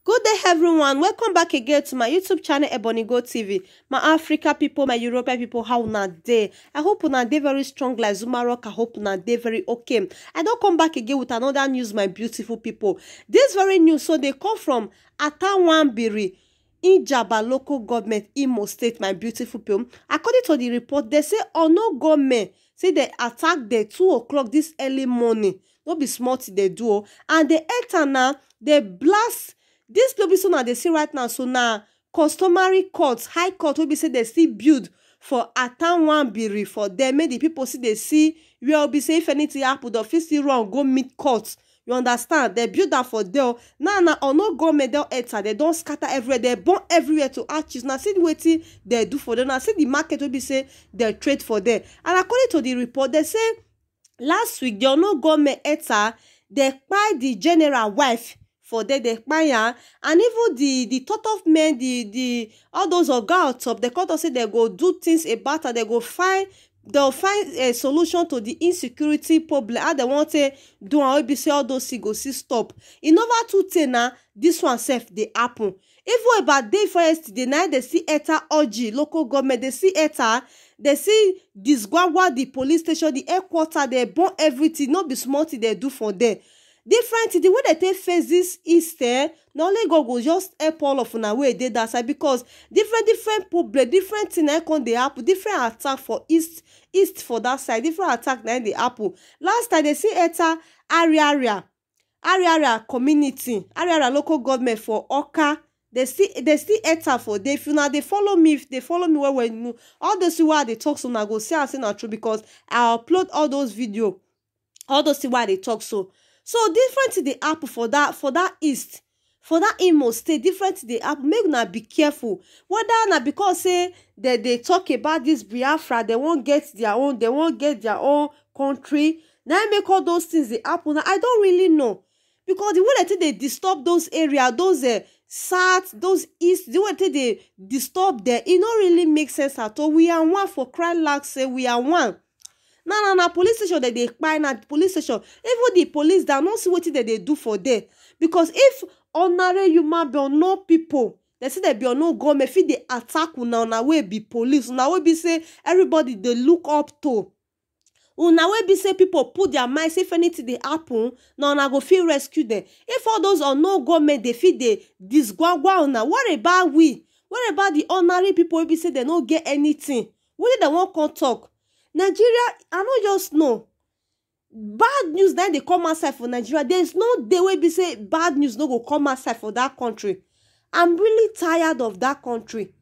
Good day everyone, welcome back again to my YouTube channel Ebonigo TV. My Africa people, my European people, how una dey? I hope una dey very strong like Zuma Rock. I hope una dey very okay. I don't come back again with another news, my beautiful people. This very news, so they come from Atanwanbiri, Njaba local government, Imo State, my beautiful people. According to the report, they say no government say they attack the 2 o'clock this early morning. No be small thing they do, and they enter now, they blast. This no be so now they see right now. So now customary courts, high court will be say they still build for Atanwanbiri for them. Make the people see they see where be say if anything happen, the office still run go meet court. You understand? They build that for them. Now or no government they'll enter. They don't scatter everywhere. They burn everywhere to arches. Now see the waiting they do for them. Now see the market will be say they trade for them. And according to the report, they say last week the no government enter. They buy the general wife. For they and even the thought of men, the all those oga on top, the court say they go do things about it. They'll find a solution to the insecurity problem. How they want to do and be say all those things go see stop. In over 2 10 now, this one self they happen. Even about day for yesterday night, they see ETA OG local government, they see ETA, they see this Gwagwa, the police station, the headquarters, they burn everything. Not be small thing they do for them. Different the way they take face this Easter, not only God go just help all of una way they that side, because different problem, different thing can they happen, different attack for east for that side, different attack na they happen. Last time they see ETA area community, area local government for Oka. They see ETA for they. If you now they follow me, if they follow me when all those why they talk, so now go see and say not true, because I upload all those video, all those why they talk so. So different to the apple for that east, for that Imo State, different to the apple. Make una be careful. Whether na because say they talk about this Biafra, they won't get their own country. Now make all those things the apple. Now I don't really know, because the way they disturb those areas, those south, those east, the way they disturb there, it don't really make sense at all. We are one, for crying loud say we are one. Now, police station that they buy now, police station, even the police that don't see what they do for them. Because if ordinary human be on no people, they say they be on no government, if they attack una way be police, una way be say everybody they look up to. Una way be say people put their mind, say if anything they happen, now una go feel rescue them. If all those on no government, they feel they disgwagwa una. What about we? What about the ordinary people be say they don't get anything? What did they want to talk? Nigeria, I don't just know. Bad news then they come outside for Nigeria. There's no day where we say bad news no go come outside for that country. I'm really tired of that country.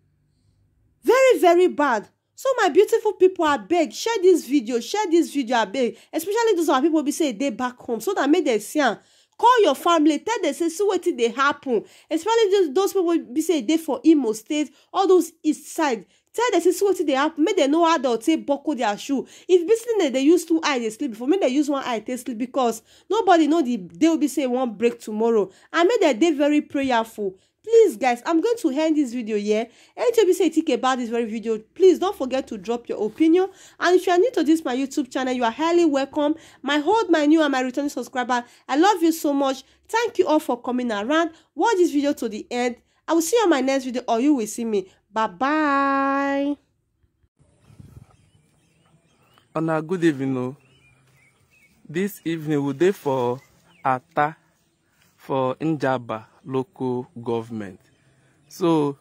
Very, very bad. So my beautiful people, I beg, share this video, I beg. Especially those people be say they back home, so that make them see. Call your family, tell them, say, see what they happen. Especially those people be say they for Imo State, all those east side. Tell them, see what they happen. Make they know how they'll take buckle their shoe. If business they use 2 eyes, they sleep before. Make they use 1 eye, they sleep, because nobody know they will be say one break tomorrow. And make that day very prayerful. Please, guys, I'm going to end this video here. Anything you say think about this very video, please don't forget to drop your opinion. And if you are new to this my YouTube channel, you are highly welcome. My new and my returning subscriber, I love you so much. Thank you all for coming around. Watch this video to the end. I will see you on my next video, or you will see me. Bye-bye. On a good evening. This evening we dey for Ata for Njaba local government. So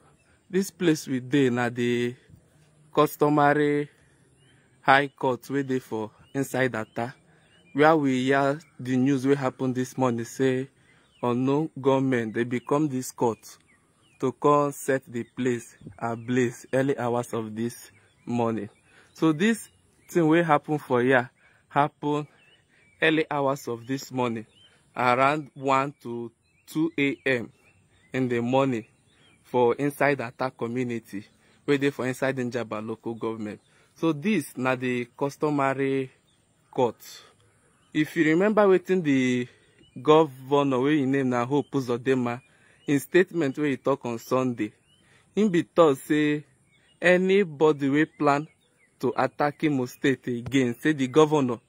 this place we dey na the customary high court we dey for inside Ata, where we hear the news wey happen this morning say unknown government they become this court to come set the place ablaze early hours of this morning. So this thing will happen for here happen early hours of this morning, around 1 to 2 a.m. in the morning, for inside Ata community, where they for inside Njaba local government. So this na the customary court. If you remember waiting the governor where he name na Hope Uzodinma, in statement where he talk on Sunday, him be told say anybody we plan to attack Imo State again, say the governor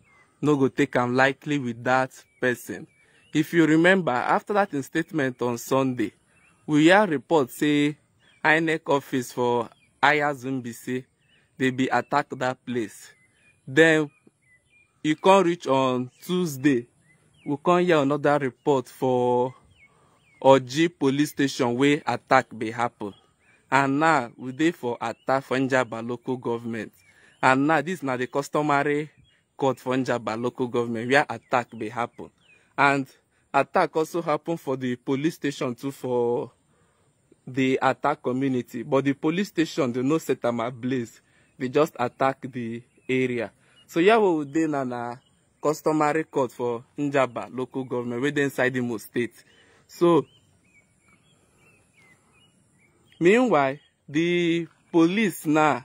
no go take am lightly with that person. If you remember, after that statement on Sunday, we hear report say INEC office for Ayazumbisi, they be attack that place. Then e come reach on Tuesday, we come hear another report for Oji police station where attack be happen. And now we dey for attack for Njaba local government. And now this na the customary court for Njaba local government where attack be happen. And attack also happen for the police station too for the attack community. But the police station, they no set them ablaze. They just attack the area. So here we dey na customary court for Njaba local government wey dey inside Imo State. So meanwhile, the police now,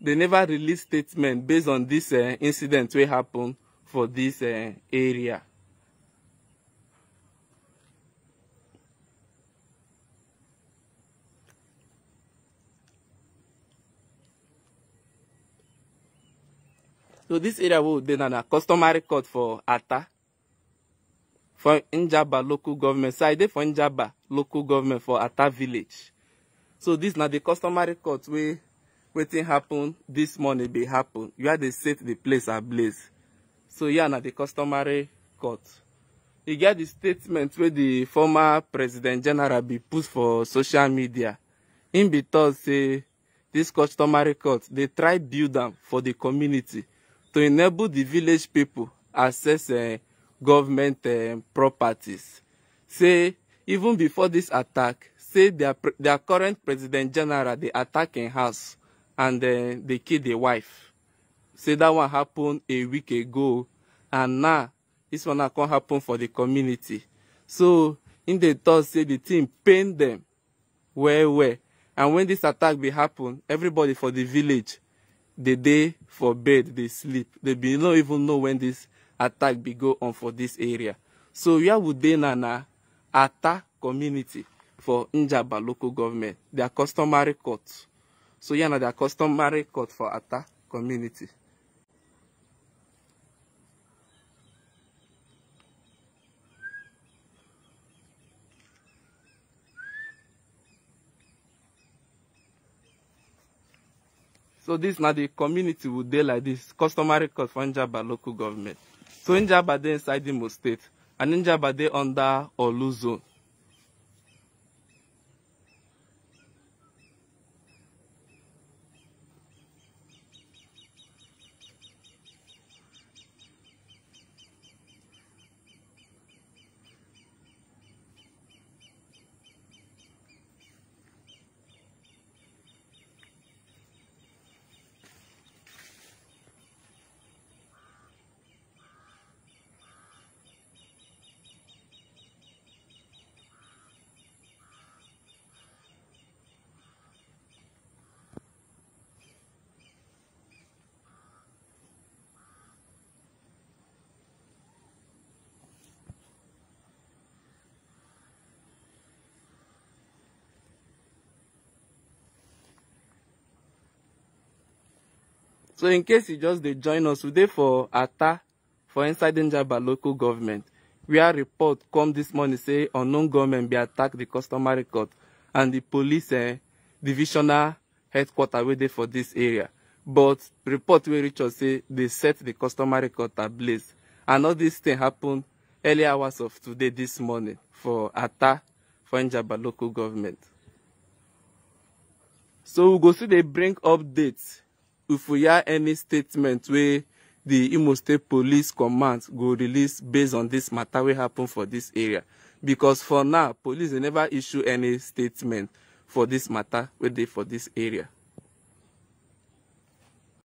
they never release statement based on this incident wey happen for this area. So this area will be na customary court for Ata for Njaba local government. So I dey for Njaba local government for Ata village. So this na the customary court wey wetin happen this morning be happen. You had to set the place ablaze. So yeah, na the customary court. You get the statement where the former President General be put for social media. In be told say this customary court they try build them for the community to enable the village people access government properties. Say even before this attack, say their current President General they attack in house and they kill the wife. Say that one happened a week ago, and now this one can happen for the community. So in the thought say the thing pain them well. And when this attack be happen, everybody for the village, the day for bed, they sleep. They be not even know when this attack be go on for this area. So where would they na Ata community for Njaba local government, their customary court. So yeah, na their customary court for Ata community. So this now the community would dey like this, customary court for Njaba local government. So Njaba dey inside Imo State, and Njaba dey under Olu zone. So in case you just dey join us, we dey for Ata for inside Njaba local government, where report come this morning say unknown gunmen be attack the customary court and the police divisional headquarters wey dey for this area. But report wey reach us say they set the customary court ablaze. And all this thing happen early hours of today this morning for Ata for Njaba local government. So we go see they bring updates if we hear any statement where the Imo State Police Command go release based on this matter wey happen for this area. Because for now, police they never issue any statement for this matter wey dey for this area.